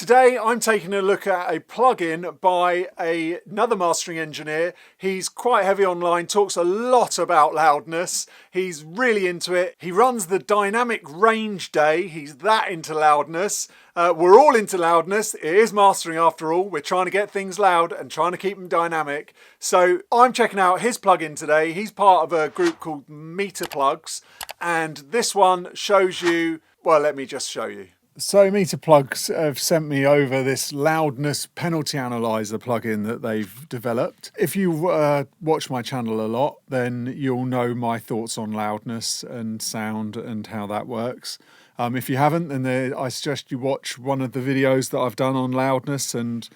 Today I'm taking a look at a plugin by another mastering engineer. He's quite heavy online, talks a lot about loudness. He's really into it. He runs the dynamic range day. He's that into loudness. We're all into loudness. It is mastering after all. We're trying to get things loud and trying to keep them dynamic. So I'm checking out his plugin today. He's part of a group called Meterplugs, and this one shows you, well, let me just show you. So Meterplugs have sent me over this loudness penalty analyzer plugin that they've developed. If you watch my channel a lot, then you'll know my thoughts on loudness and sound and how that works. If you haven't, then I suggest you watch one of the videos that I've done on loudness and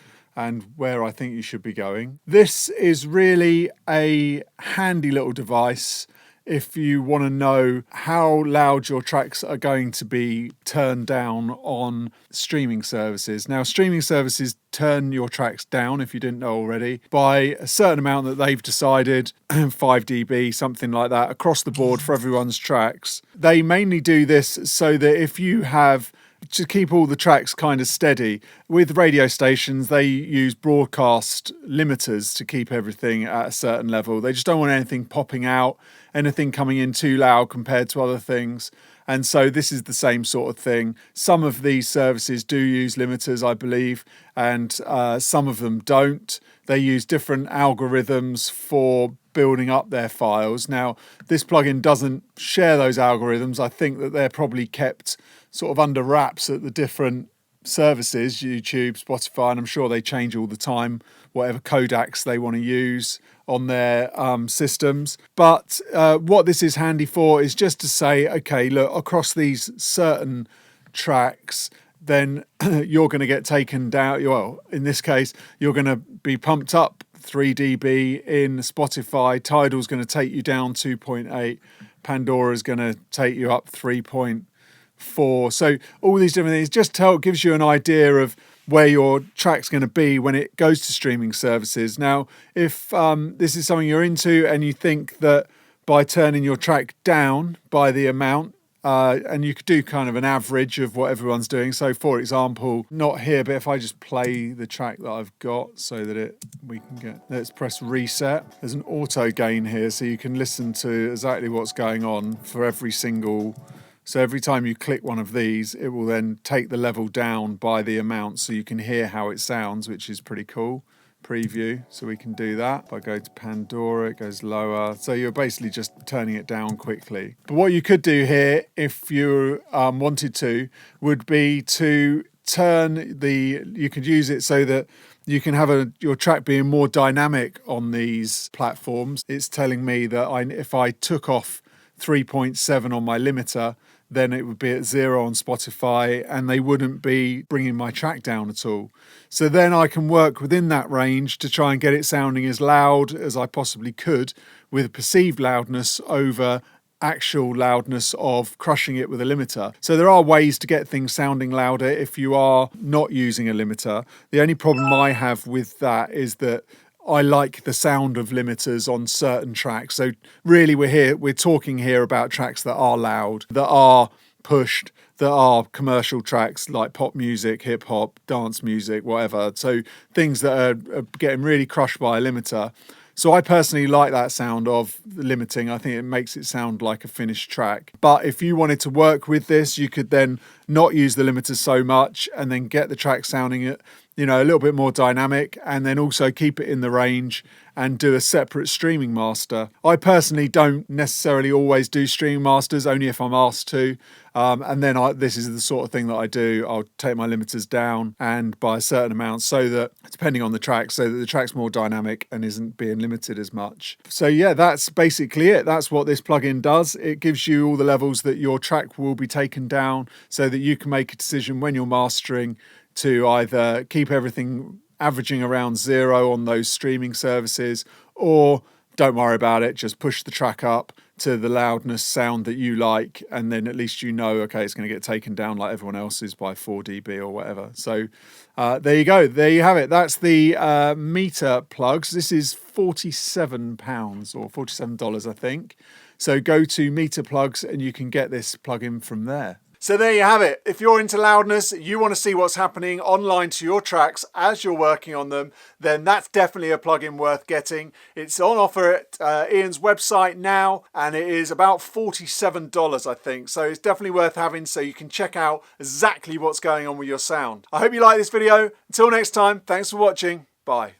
where I think you should be going. This is really a handy little device if you want to know how loud your tracks are going to be turned down on streaming services. Now, streaming services turn your tracks down, if you didn't know already, by a certain amount that they've decided, 5 dB, something like that, across the board for everyone's tracks. They mainly do this so that if you have to keep all the tracks kind of steady. With radio stations, they use broadcast limiters to keep everything at a certain level. They just don't want anything popping out, anything coming in too loud compared to other things. And so this is the same sort of thing. Some of these services do use limiters, I believe, and some of them don't. They use different algorithms for building up their files. Now, this plugin doesn't share those algorithms. I think that they're probably kept sort of under wraps at the different services, YouTube, Spotify, and I'm sure they change all the time, whatever codecs they want to use on their systems. But what this is handy for is just to say, okay, look, across these certain tracks, then you're going to get taken down. Well, in this case, you're going to be pumped up 3 dB in Spotify. Tidal's going to take you down 2.8. Pandora's going to take you up 3.4. So all these different things just gives you an idea of where your track's going to be when it goes to streaming services. Now, if this is something you're into and you think that by turning your track down by the amount, and you could do kind of an average of what everyone's doing. So, for example, not here, but if I just play the track that I've got so that we can get, let's press reset. There's an auto gain here, so you can listen to exactly what's going on for every single. So every time you click one of these, it will then take the level down by the amount so you can hear how it sounds, which is pretty cool. Preview, so we can do that. If I go to Pandora, it goes lower. So you're basically just turning it down quickly. But what you could do here, if you wanted to, would be to you could use it so that you can have your track being more dynamic on these platforms. It's telling me that if I took off 3.7 on my limiter, then it would be at 0 on Spotify and they wouldn't be bringing my track down at all. So then I can work within that range to try and get it sounding as loud as I possibly could with perceived loudness over actual loudness of crushing it with a limiter. So there are ways to get things sounding louder if you are not using a limiter. The only problem I have with that is that I like the sound of limiters on certain tracks. So really we're talking here about tracks that are loud, that are pushed, that are commercial tracks like pop music, hip hop, dance music, whatever. So things that are getting really crushed by a limiter. So I personally like that sound of limiting. I think it makes it sound like a finished track. But if you wanted to work with this, you could then not use the limiters so much and then get the track sounding a little bit more dynamic, and then also keep it in the range and do a separate streaming master. I personally don't necessarily always do streaming masters, only if I'm asked to. And then this is the sort of thing that I do. I'll take my limiters down and by a certain amount so that, depending on the track, so that the track's more dynamic and isn't being limited as much. So yeah, that's basically it. That's what this plugin does. It gives you all the levels that your track will be taken down so that you can make a decision when you're mastering to either keep everything averaging around 0 on those streaming services, or don't worry about it, just push the track up to the loudness sound that you like, and then at least you know, okay, it's going to get taken down like everyone else's by 4 dB or whatever. So there you go. There you have it. That's the Meterplugs. This is £47 or $47, I think. So go to Meterplugs and you can get this plugin from there. So there you have it. If you're into loudness, you want to see what's happening online to your tracks as you're working on them, then that's definitely a plugin worth getting. It's on offer at Ian's website now, and it is about $47, I think. So it's definitely worth having so you can check out exactly what's going on with your sound. I hope you like this video. Until next time, thanks for watching. Bye.